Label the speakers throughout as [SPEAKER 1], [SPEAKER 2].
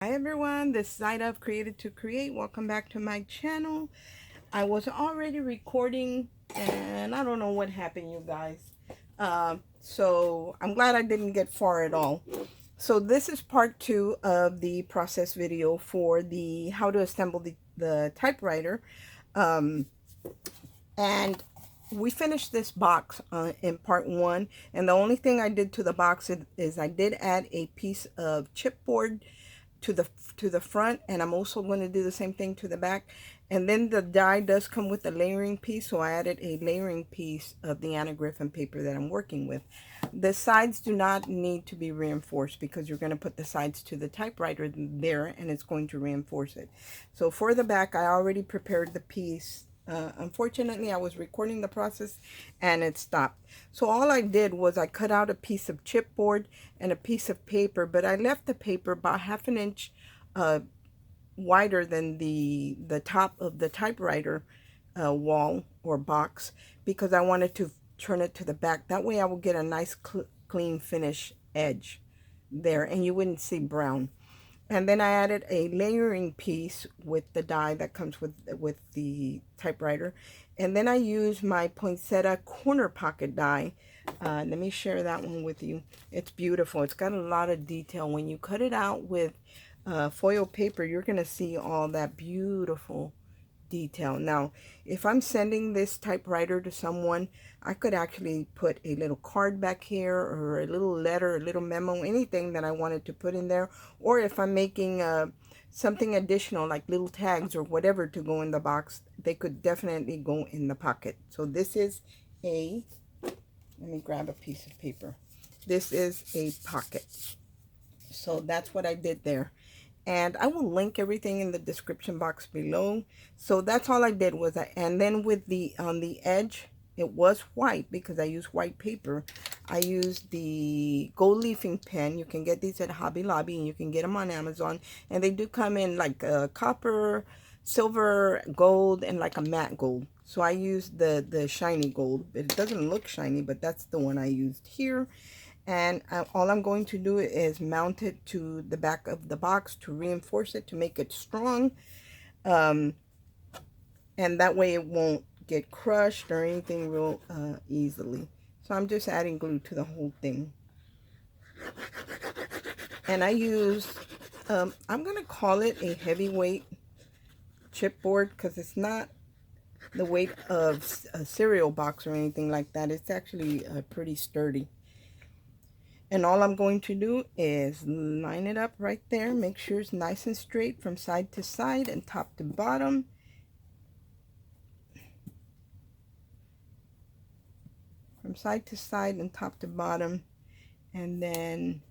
[SPEAKER 1] Hi everyone, this is Ida of Created to Create. Welcome back to my channel. I was already recording and I don't know what happened, you guys. So I'm glad I didn't get far at all. So this is part 2 of the process video for the how to assemble the typewriter. Um, and we finished this box in part 1, and the only thing I did to the box is I did add a piece of chipboard to the front, and I'm also going to do the same thing to the back. And then the die does come with a layering piece, so I added a layering piece of the Anna Griffin paper that I'm working with. The sides do not need to be reinforced because you're going to put the sides to the typewriter there and it's going to reinforce it. So for the back, I already prepared the piece. Unfortunately, I was recording the process and it stopped. So all I did was I cut out a piece of chipboard and a piece of paper, but I left the paper about half an inch wider than the top of the typewriter wall or box, because I wanted to turn it to the back. That way I will get a nice clean finish edge there and you wouldn't see brown. And then I added a layering piece with the die that comes with the typewriter. And then I used my poinsettia corner pocket die. Let me share that one with you. It's beautiful. It's got a lot of detail. When you cut it out with foil paper, you're going to see all that beautiful detail. Now, if I'm sending this typewriter to someone, I could actually put a little card back here or a little letter, a little memo, anything that I wanted to put in there. Or if I'm making something additional like little tags or whatever to go in the box, they could definitely go in the pocket. So this is let me grab a piece of paper. This is a pocket. So that's what I did there. And I will link everything in the description box below. So that's all I did was and then with on the edge, it was white because I used white paper. I used the gold leafing pen. You can get these at Hobby Lobby and you can get them on Amazon. And they do come in like copper, silver, gold, and like a matte gold. So I used the shiny gold. It doesn't look shiny, but that's the one I used here. And all I'm going to do is mount it to the back of the box to reinforce it, to make it strong. And that way it won't get crushed or anything real easily. So I'm just adding glue to the whole thing. And I use, I'm going to call it a heavyweight chipboard because it's not the weight of a cereal box or anything like that. It's actually pretty sturdy. And all I'm going to do is line it up right there. Make sure it's nice and straight from side to side and top to bottom. From side to side and top to bottom. And then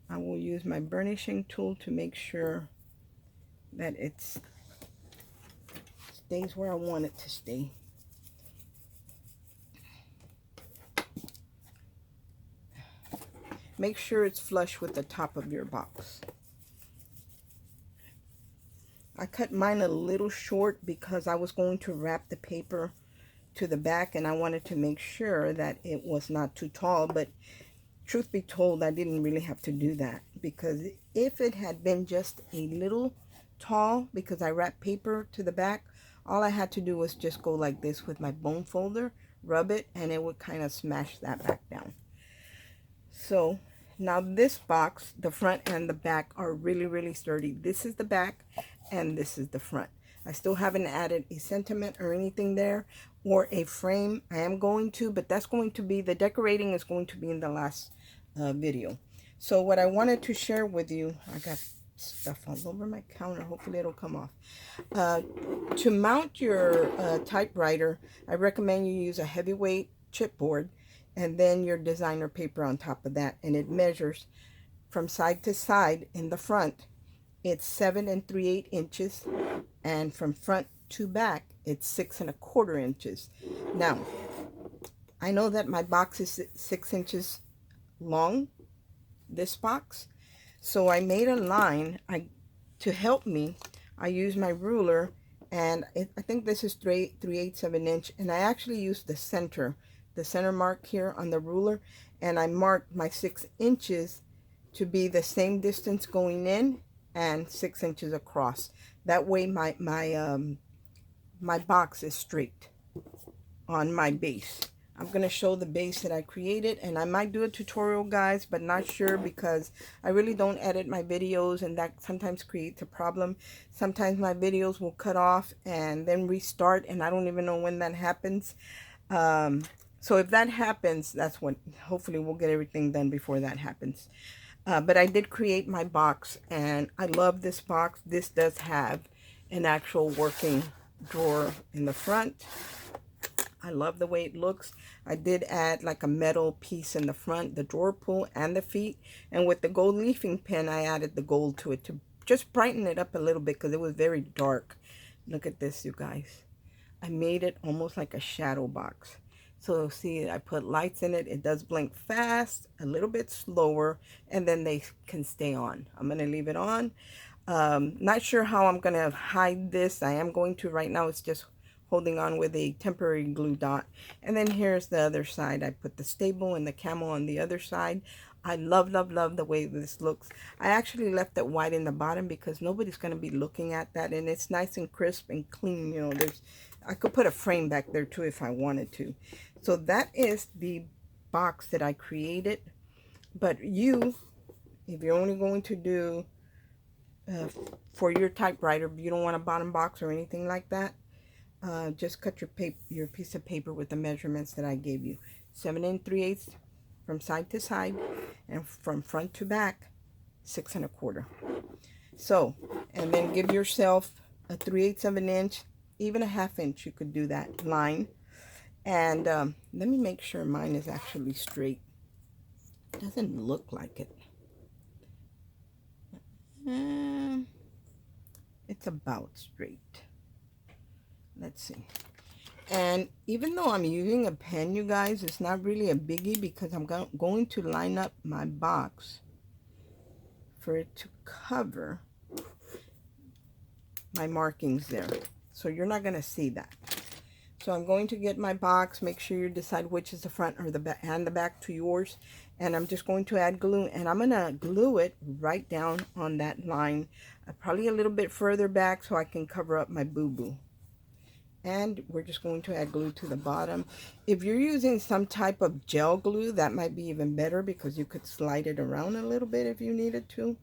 [SPEAKER 1] I will use my burnishing tool to make sure that it stays where I want it to stay. Make sure it's flush with the top of your box. I cut mine a little short because I was going to wrap the paper to the back and I wanted to make sure that it was not too tall, but truth be told, I didn't really have to do that, because if it had been just a little tall because I wrapped paper to the back, all I had to do was just go like this with my bone folder, rub it, and it would kind of smash that back down. So now this box, the front and the back are really sturdy. This is the back and this is the front. I still haven't added a sentiment or anything there, or a frame. I am going to, but that's going to be, the decorating is going to be in the last video. So what I wanted to share with you, I got stuff all over my counter. Hopefully it'll come off. To mount your typewriter, I recommend you use a heavyweight chipboard and then your designer paper on top of that. And it measures from side to side. In the front, it's 7 3/8 inches. And from front to back, it's 6 1/4 inches. Now, I know that my box is 6 inches long, this box. So I made a line to help me. I used my ruler, and I think this is 3/8 of an inch. And I actually used the center mark here on the ruler, and I marked my 6 inches to be the same distance going in and 6 inches across. That way my box is straight on my base. I'm going to show the base that I created, and I might do a tutorial, guys, but not sure because I really don't edit my videos, and that sometimes creates a problem. Sometimes my videos will cut off and then restart, and I don't even know when that happens. So if that happens, that's when hopefully we'll get everything done before that happens. But I did create my box, and I love this box. This does have an actual working drawer in the front. I love the way it looks. I did add like a metal piece in the front, the drawer pull and the feet. And with the gold leafing pen, I added the gold to it to just brighten it up a little bit because it was very dark. Look at this, you guys. I made it almost like a shadow box. So see, I put lights in it. It does blink fast, a little bit slower, and then they can stay on. I'm going to leave it on. Not sure how I'm going to hide this. I am going to right now. It's just holding on with a temporary glue dot. And then here's the other side. I put the stable and the camel on the other side. I love, love, love the way this looks. I actually left it white in the bottom because nobody's going to be looking at that. And it's nice and crisp and clean. You know, I could put a frame back there too if I wanted to. So that is the box that I created. But if you're only going to do for your typewriter, you don't want a bottom box or anything like that. Just cut your piece of paper with the measurements that I gave you. 7 3/8 from side to side, and from front to back 6 1/4. So, and then give yourself a 3/8 of an inch, even a 1/2 inch. You could do that line. And let me make sure mine is actually straight. It doesn't look like it. It's about straight. Let's see. And even though I'm using a pen, you guys, it's not really a biggie because I'm going to line up my box for it to cover my markings there. So you're not going to see that. So I'm going to get my box. Make sure you decide which is the front or the back and the back to yours. And I'm just going to add glue, and I'm going to glue it right down on that line, probably a little bit further back so I can cover up my boo-boo. And we're just going to add glue to the bottom. If you're using some type of gel glue, that might be even better because you could slide it around a little bit if you needed to.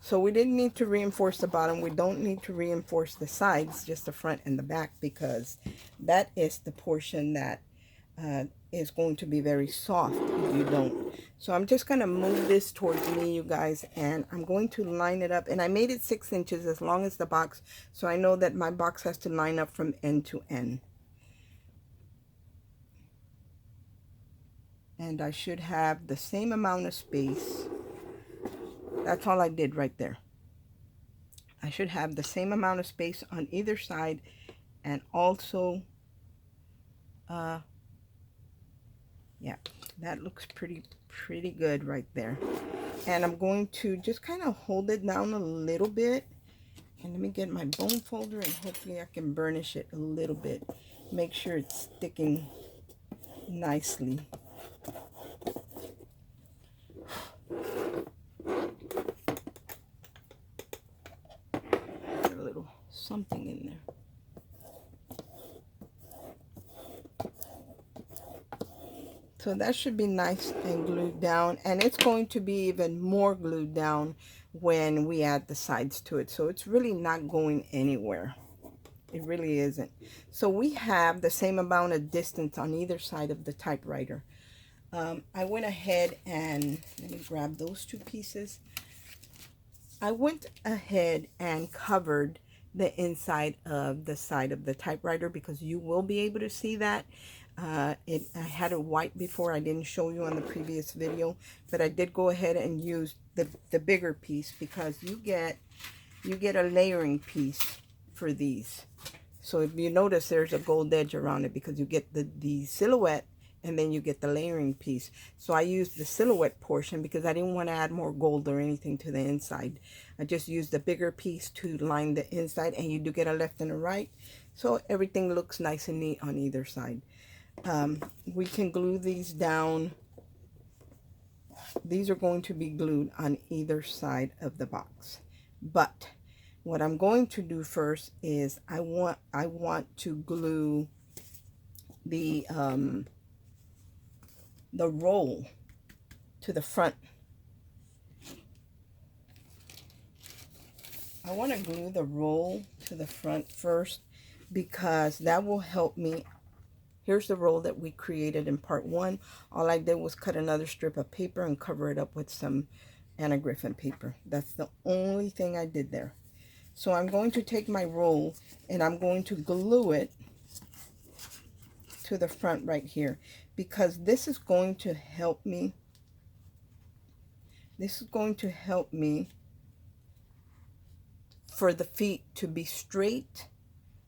[SPEAKER 1] So we didn't need to reinforce the bottom. We don't need to reinforce the sides, just the front and the back, because that is the portion that is going to be very soft if you don't. So I'm just going to move this towards me, you guys, and I'm going to line it up. And I made it 6 inches as long as the box, so I know that my box has to line up from end to end. And I should have the same amount of space. That's all I did right there. I should have the same amount of space on either side, and also yeah, that looks pretty good right there. And I'm going to just kind of hold it down a little bit, and let me get my bone folder, and hopefully I can burnish it a little bit, make sure it's sticking nicely. A little something in there. So that should be nice and glued down, and it's going to be even more glued down when we add the sides to it. So it's really not going anywhere. It really isn't. So we have the same amount of distance on either side of the typewriter. I went ahead and, let me grab those two pieces. I went ahead and covered the inside of the side of the typewriter because you will be able to see that. I had it white before. I didn't show you on the previous video, but I did go ahead and use the bigger piece because you get a layering piece for these. So if you notice, there's a gold edge around it because you get the silhouette, and then you get the layering piece. So I used the silhouette portion because I didn't want to add more gold or anything to the inside. I just used the bigger piece to line the inside, and you do get a left and a right, so everything looks nice and neat on either side. We can glue these down these are going to be glued on either side of the box. But what I'm going to do first is I want to glue the roll to the front. I want to glue the roll to the front first because that will help me. Here's the roll that we created in part 1. All I did was cut another strip of paper and cover it up with some Anna Griffin paper. That's the only thing I did there. So I'm going to take my roll and I'm going to glue it to the front right here, because this is going to help me. This is going to help me for the feet to be straight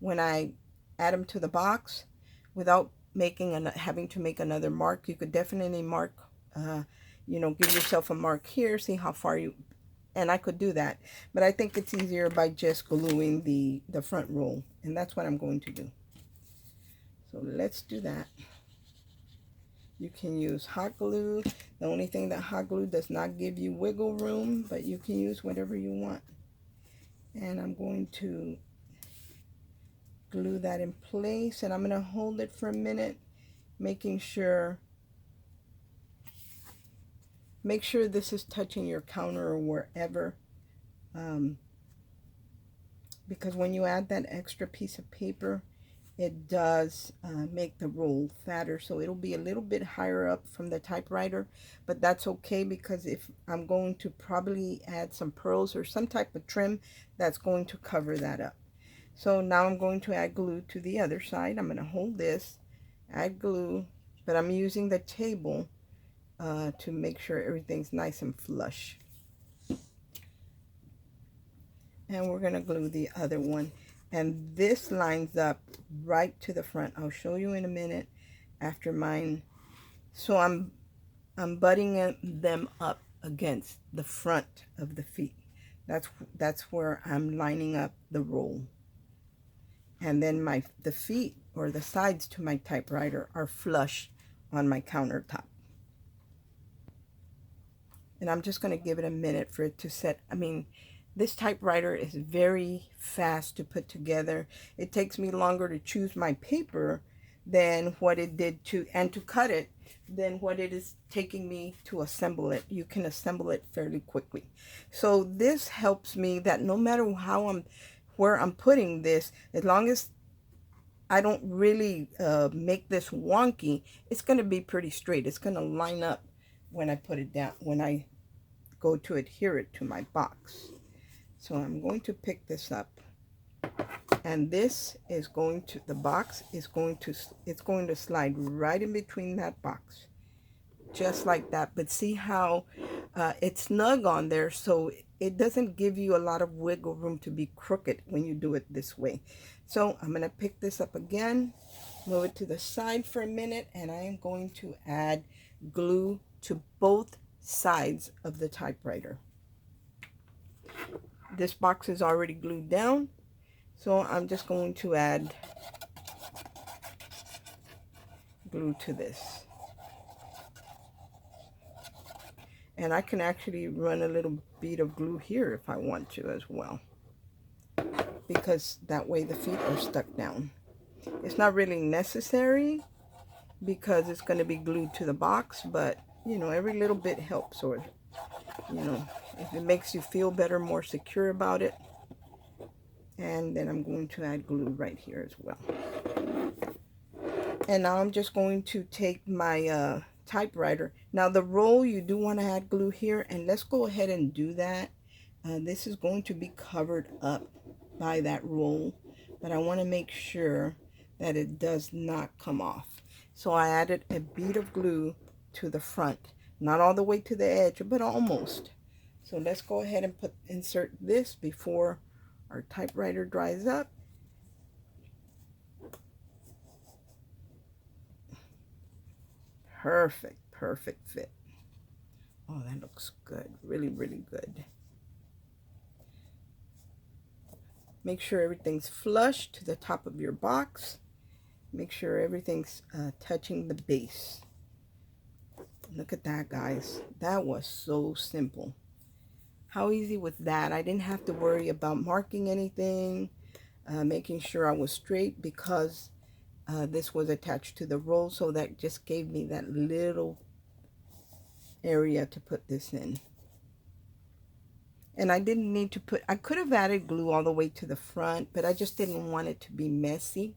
[SPEAKER 1] when I add them to the box without having to make another mark. You could definitely mark, you know, give yourself a mark here, see how far you, and I could do that. But I think it's easier by just gluing the front roll, and that's what I'm going to do. So let's do that. You can use hot glue. The only thing that hot glue does not give you wiggle room, but you can use whatever you want. And I'm going to glue that in place, and I'm going to hold it for a minute, making sure, make sure this is touching your counter or wherever, because when you add that extra piece of paper, it does make the roll fatter, so it'll be a little bit higher up from the typewriter, but that's okay, because if I'm going to probably add some pearls or some type of trim, that's going to cover that up. So now I'm going to add glue to the other side. I'm going to hold this, add glue, but I'm using the table to make sure everything's nice and flush. And we're going to glue the other one. And this lines up right to the front. I'll show you in a minute after mine. So I'm butting them up against the front of the feet. That's where I'm lining up the roll. And then the feet, or the sides to my typewriter, are flush on my countertop. And I'm just going to give it a minute for it to set. I mean, this typewriter is very fast to put together. It takes me longer to choose my paper than what it did to cut it than what it is taking me to assemble it. You can assemble it fairly quickly. So this helps me that no matter where I'm putting this, as long as I don't really make this wonky, it's going to be pretty straight. It's going to line up when I put it down, when I go to adhere it to my box. So I'm going to pick this up, and this is going to, the box is going to, it's going to slide right in between that box, just like that. But see how it's snug on there, so it doesn't give you a lot of wiggle room to be crooked when you do it this way. So I'm going to pick this up again, move it to the side for a minute, and I am going to add glue to both sides of the typewriter. This box is already glued down, so I'm just going to add glue to this. And I can actually run a little bead of glue here if I want to as well, because that way the feet are stuck down. It's not really necessary because it's going to be glued to the box, but you know, every little bit helps, or you know, if it makes you feel better, more secure about it. And then I'm going to add glue right here as well. And now I'm just going to take my typewriter. Now the roll, you do want to add glue here, and let's go ahead and do that. This is going to be covered up by that roll, but I want to make sure that it does not come off. So I added a bead of glue to the front, not all the way to the edge, but almost. So let's go ahead and insert this before our typewriter dries up. Perfect fit. Oh, that looks good. Really, really good. Make sure everything's flush to the top of your box. Make sure everything's touching the base. Look at that, guys. That was so simple. How easy was that? I didn't have to worry about marking anything, making sure I was straight because this was attached to the roll. So that just gave me that little area to put this in. And I didn't need to put, I could have added glue all the way to the front, but I just didn't want it to be messy.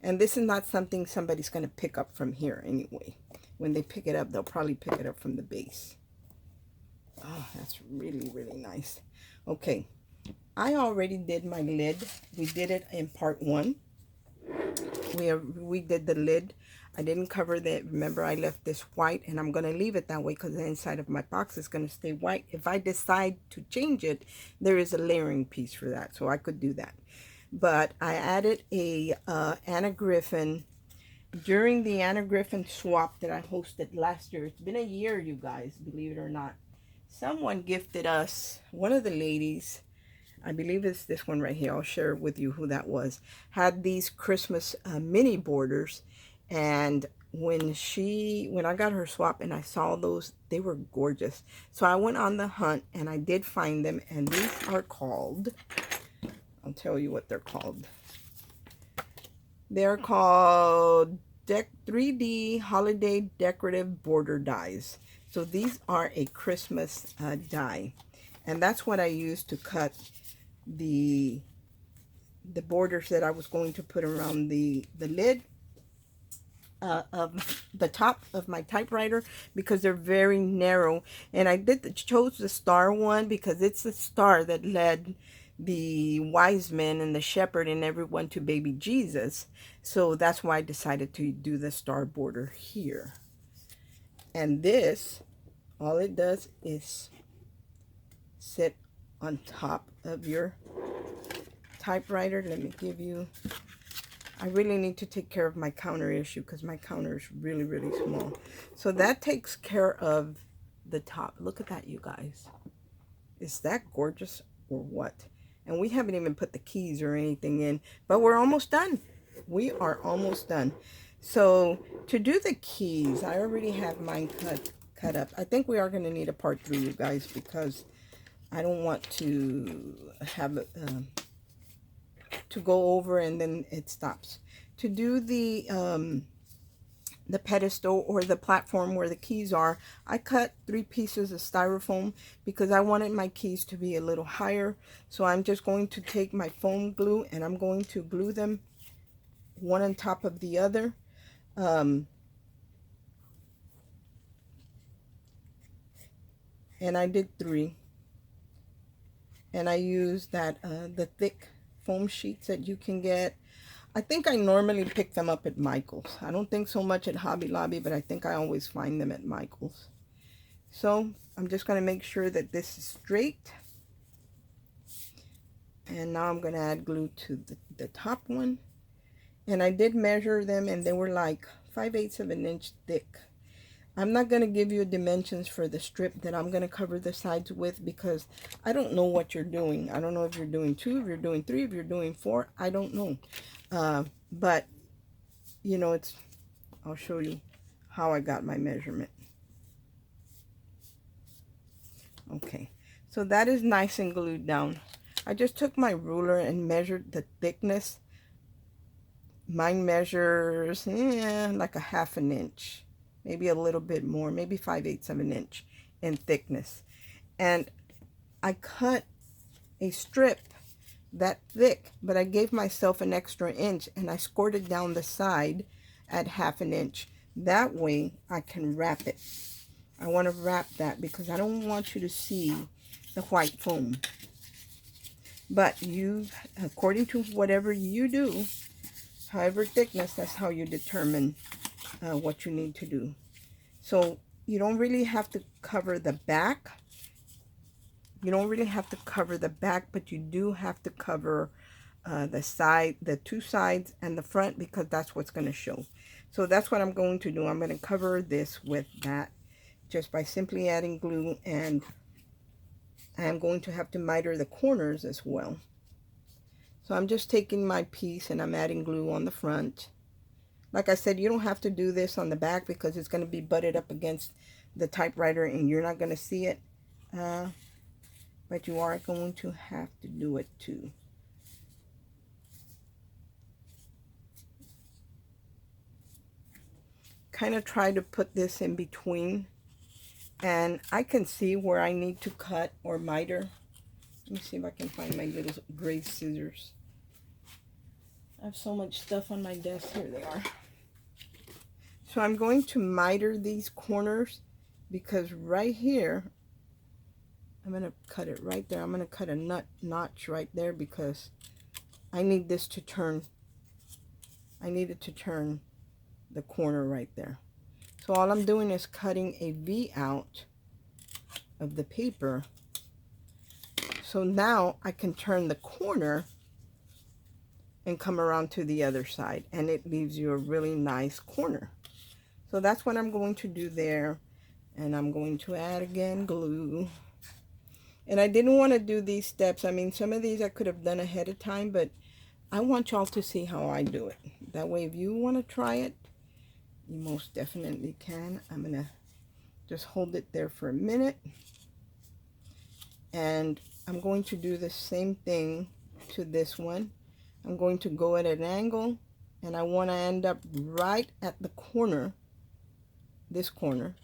[SPEAKER 1] And this is not something somebody's going to pick up from here anyway. When they pick it up, they'll probably pick it up from the base. Oh, that's really, really nice. Okay, I already did my lid. We did it in part 1. We did the lid. I didn't cover that. Remember, I left this white, and I'm going to leave it that way because the inside of my box is going to stay white. If I decide to change it, there is a layering piece for that, so I could do that. But I added a Anna Griffin during the Anna Griffin swap that I hosted last year. It's been a year, you guys, believe it or not. Someone gifted us, one of the ladies, I believe it's this one right here, I'll share with you who that was, had these Christmas mini borders. And when I got her swap and I saw those, they were gorgeous. So I went on the hunt and I did find them, and these are called, I'll tell you what they're called. They're called 3D Holiday Decorative Border Dies. So these are a Christmas die. And that's what I used to cut the borders that I was going to put around the lid of the top of my typewriter, because they're very narrow. And I chose the star one because it's the star that led the wise men and the shepherd and everyone to baby Jesus. So that's why I decided to do the star border here. And this, all it does is sit on top of your typewriter. Let me give you, I really need to take care of my counter issue because my counter is really, really small. So that takes care of the top. Look at that, you guys. Is that gorgeous or what? And we haven't even put the keys or anything in, but we're almost done. We are almost done. So to do the keys, I already have mine cut up. I think we are going to need a part 3, you guys, because I don't want to have it to go over and then it stops. To do the pedestal or the platform where the keys are, I cut 3 pieces of styrofoam because I wanted my keys to be a little higher. So I'm just going to take my foam glue and I'm going to glue them one on top of the other. And I did 3. And I used that the thick foam sheets that you can get. I think I normally pick them up at Michael's. I don't think so much at Hobby Lobby, but I think I always find them at Michael's. So I'm just going to make sure that this is straight. And now I'm going to add glue to the top one. And I did measure them, and they were like 5/8 of an inch thick. I'm not going to give you dimensions for the strip that I'm going to cover the sides with because I don't know what you're doing. I don't know if you're doing 2, if you're doing 3, if you're doing 4. I don't know. But, you know, I'll show you how I got my measurement. Okay, so that is nice and glued down. I just took my ruler and measured the thickness. Mine measures like a 1/2 inch. Maybe a little bit more, maybe 5/8 of an inch in thickness. And I cut a strip that thick, but I gave myself an extra inch and I scored it down the side at 1/2 inch. That way I can wrap it. I want to wrap that because I don't want you to see the white foam. But you, according to whatever you do, however thickness, that's how you determine what you need to do. So you don't really have to cover the back. You don't really have to cover the back, but you do have to cover the 2 sides and the front because that's what's going to show. So that's what I'm going to do. I'm going to cover this with that just by simply adding glue, and I'm going to have to miter the corners as well. So I'm just taking my piece and I'm adding glue on the front. Like I said, you don't have to do this on the back because it's going to be butted up against the typewriter and you're not going to see it. But you are going to have to do it too. Kind of try to put this in between. And I can see where I need to cut or miter. Let me see if I can find my little gray scissors. I have so much stuff on my desk. Here they are. So I'm going to miter these corners because right here, I'm going to cut it right there. I'm going to cut a notch right there because I need this to turn. I need it to turn the corner right there. So all I'm doing is cutting a V out of the paper. So now I can turn the corner and come around to the other side, and it leaves you a really nice corner. So that's what I'm going to do there. And I'm going to add again glue. And I didn't want to do these steps. I mean, some of these I could have done ahead of time, but I want y'all to see how I do it. That way, if you want to try it, you most definitely can. I'm going to just hold it there for a minute. And I'm going to do the same thing to this one. I'm going to go at an angle, and I want to end up right at the corner, this corner,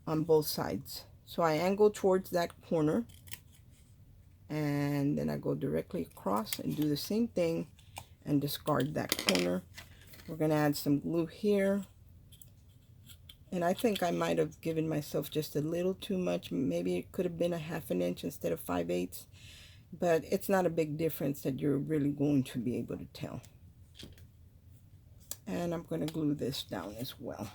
[SPEAKER 1] on both sides. So I angle towards that corner, and then I go directly across and do the same thing and discard that corner. We're going to add some glue here. And I think I might have given myself just a little too much. Maybe it could have been a 1/2 inch instead of 5/8. But it's not a big difference that you're really going to be able to tell. And I'm going to glue this down as well.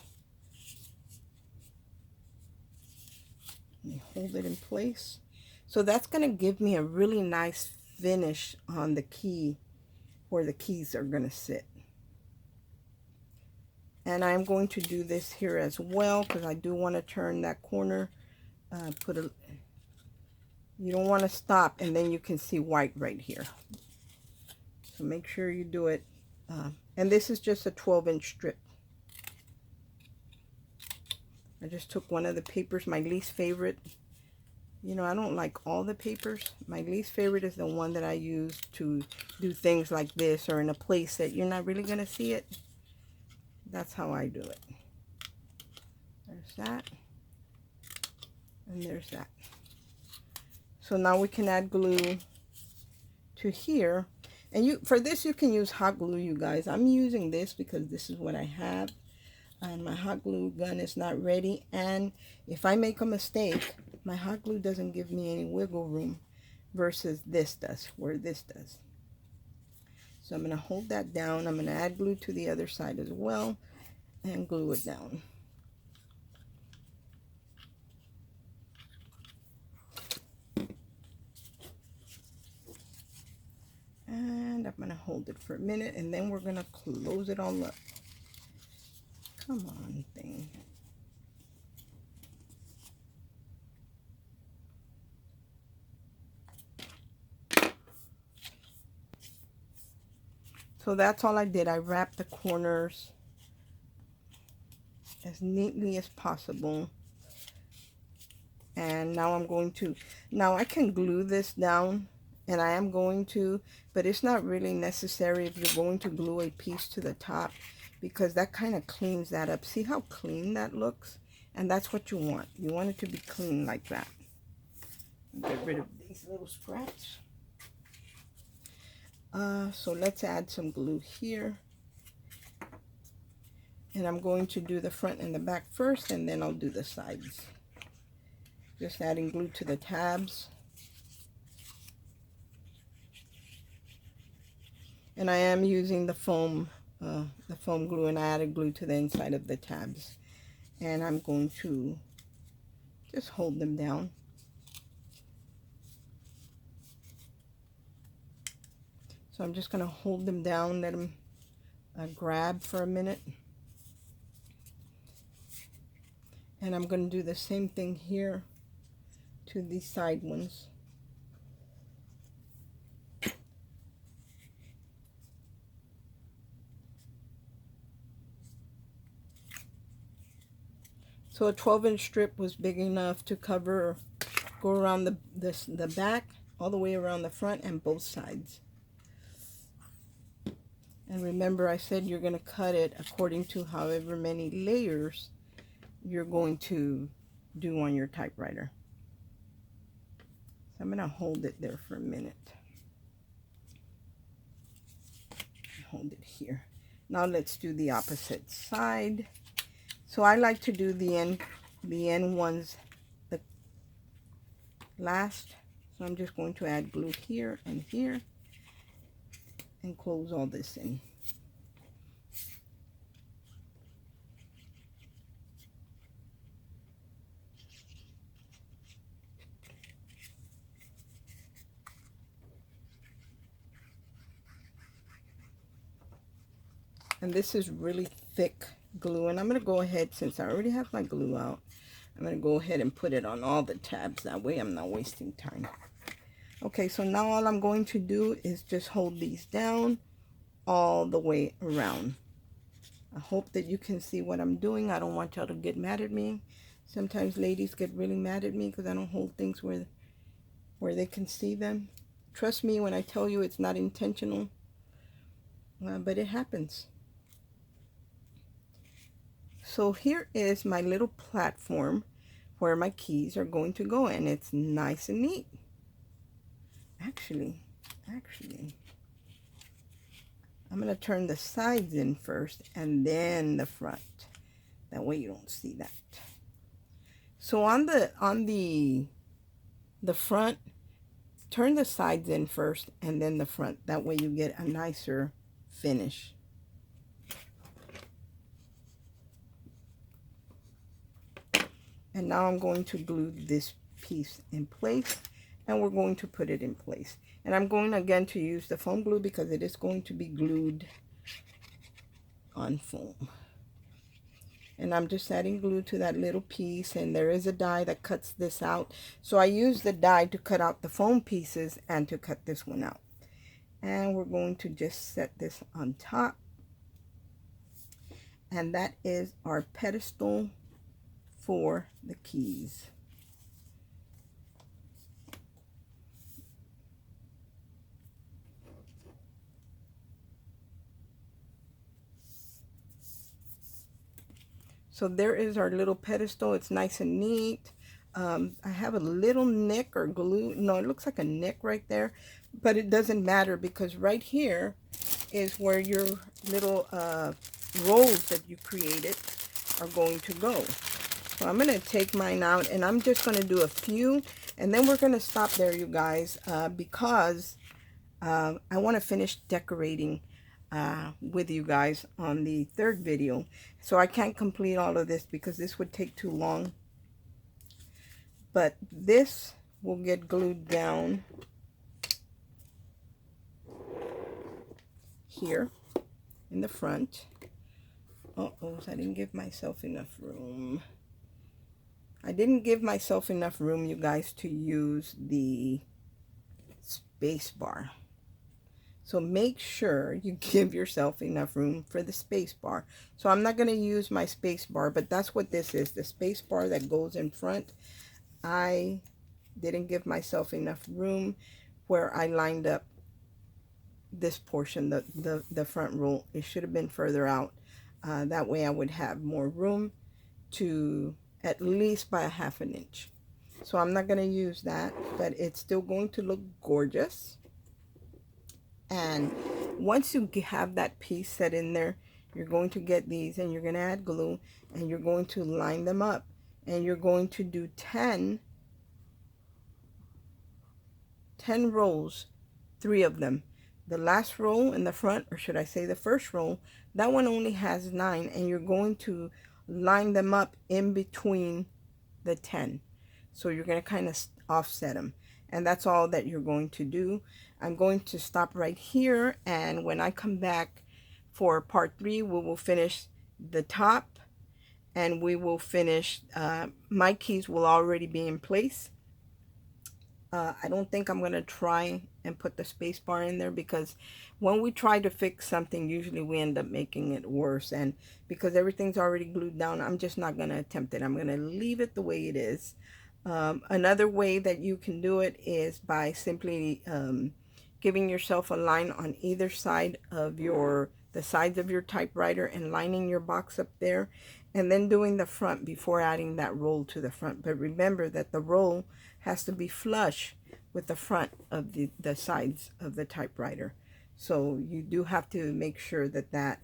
[SPEAKER 1] Let me hold it in place. So that's going to give me a really nice finish on the key, where the keys are going to sit. And I'm going to do this here as well because I do want to turn that corner. You don't want to stop and then you can see white right here. So make sure you do it. And this is just a 12-inch strip. I just took one of the papers, my least favorite. You know, I don't like all the papers. My least favorite is the one that I use to do things like this, or in a place that you're not really going to see it. That's how I do it. There's that. And there's that. So now we can add glue to here. And for this, you can use hot glue, you guys. I'm using this because this is what I have. And my hot glue gun is not ready. And if I make a mistake, my hot glue doesn't give me any wiggle room versus this does, where this does. So I'm going to hold that down. I'm going to add glue to the other side as well and glue it down. And I'm going to hold it for a minute, and then we're going to close it all up. Come on, thing. So that's all I did. I wrapped the corners as neatly as possible. And now I'm going to, now I can glue this down, and I am going to, but it's not really necessary if you're going to glue a piece to the top, because that kind of cleans that up. See how clean that looks? And that's what you want. You want it to be clean like that. Get rid of these little scraps. So let's add some glue here. And I'm going to do the front and the back first, and then I'll do the sides. Just adding glue to the tabs. And I am using the foam glue, and I added glue to the inside of the tabs. And I'm going to just hold them down. So I'm just going to hold them down, let them grab for a minute. And I'm going to do the same thing here to these side ones. So a 12-inch strip was big enough to cover, go around the back, all the way around the front and both sides. And remember, I said you're going to cut it according to however many layers you're going to do on your typewriter. So I'm going to hold it there for a minute. Hold it here. Now let's do the opposite side. So I like to do the end ones the last. So I'm just going to add glue here and here and close all this in. And this is really thick glue, and I'm going to go ahead, since I already have my glue out, I'm going to go ahead and put it on all the tabs. That way I'm not wasting time. Okay, so now all I'm going to do is just hold these down all the way around. I hope that you can see what I'm doing. I don't want y'all to get mad at me. Sometimes ladies get really mad at me because I don't hold things where they can see them. Trust me when I tell you it's not intentional, but it happens. So here is my little platform where my keys are going to go, and it's nice and neat. Actually, I'm going to turn the sides in first and then the front. That way you don't see that. So on the front, turn the sides in first and then the front. That way you get a nicer finish. And now I'm going to glue this piece in place, and we're going to put it in place. And I'm going again to use the foam glue because it is going to be glued on foam. And I'm just adding glue to that little piece, and there is a die that cuts this out. So I use the die to cut out the foam pieces and to cut this one out. And we're going to just set this on top. And that is our pedestal for the keys. So there is our little pedestal. It's nice and neat. I have a little nick or glue. No, it looks like a nick right there, but it doesn't matter because right here is where your little rolls that you created are going to go. So I'm going to take mine out, and I'm just going to do a few, and then we're going to stop there, you guys, because I want to finish decorating with you guys on the third video. So I can't complete all of this because this would take too long. But this will get glued down here in the front. Uh-oh, I didn't give myself enough room. I didn't give myself enough room, you guys, to use the space bar. So make sure you give yourself enough room for the space bar. So I'm not going to use my space bar, but that's what this is, the space bar that goes in front. I didn't give myself enough room where I lined up this portion, the front roll. It should have been further out. That way I would have more room to at least by a ½ inch. So I'm not going to use that, but it's still going to look gorgeous. And once you have that piece set in there, you're going to get these and you're going to add glue and you're going to line them up, and you're going to do 10 rows, 3 of them. The last row in the front, or should I say the first row, that one only has 9, and you're going to line them up in between the 10. So you're going to kind of offset them, and that's all that you're going to do. I'm going to stop right here, and when I come back for part 3, we will finish the top, and we will finish, my keys will already be in place, I don't think I'm going to try and put the space bar in there, because when we try to fix something, usually we end up making it worse. And because everything's already glued down, I'm just not going to attempt it. I'm going to leave it the way it is. Another way that you can do it is by simply giving yourself a line on either side of the sides of your typewriter and lining your box up there, and then doing the front before adding that roll to the front. But remember that the roll has to be flush with the front of the sides of the typewriter. So you do have to make sure that that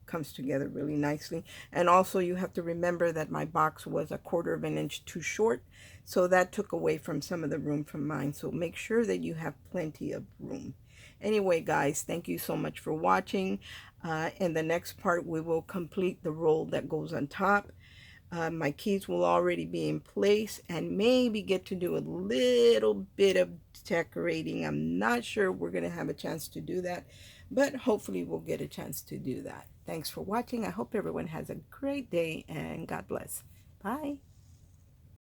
[SPEAKER 1] comes together really nicely. And also you have to remember that my box was 1/4 of an inch too short, so that took away from some of the room from mine. So make sure that you have plenty of room. Anyway, guys, thank you so much for watching. In the next part, we will complete the roll that goes on top. My keys will already be in place, and maybe get to do a little bit of decorating. I'm not sure we're going to have a chance to do that, but hopefully we'll get a chance to do that. Thanks for watching. I hope everyone has a great day, and God bless. Bye.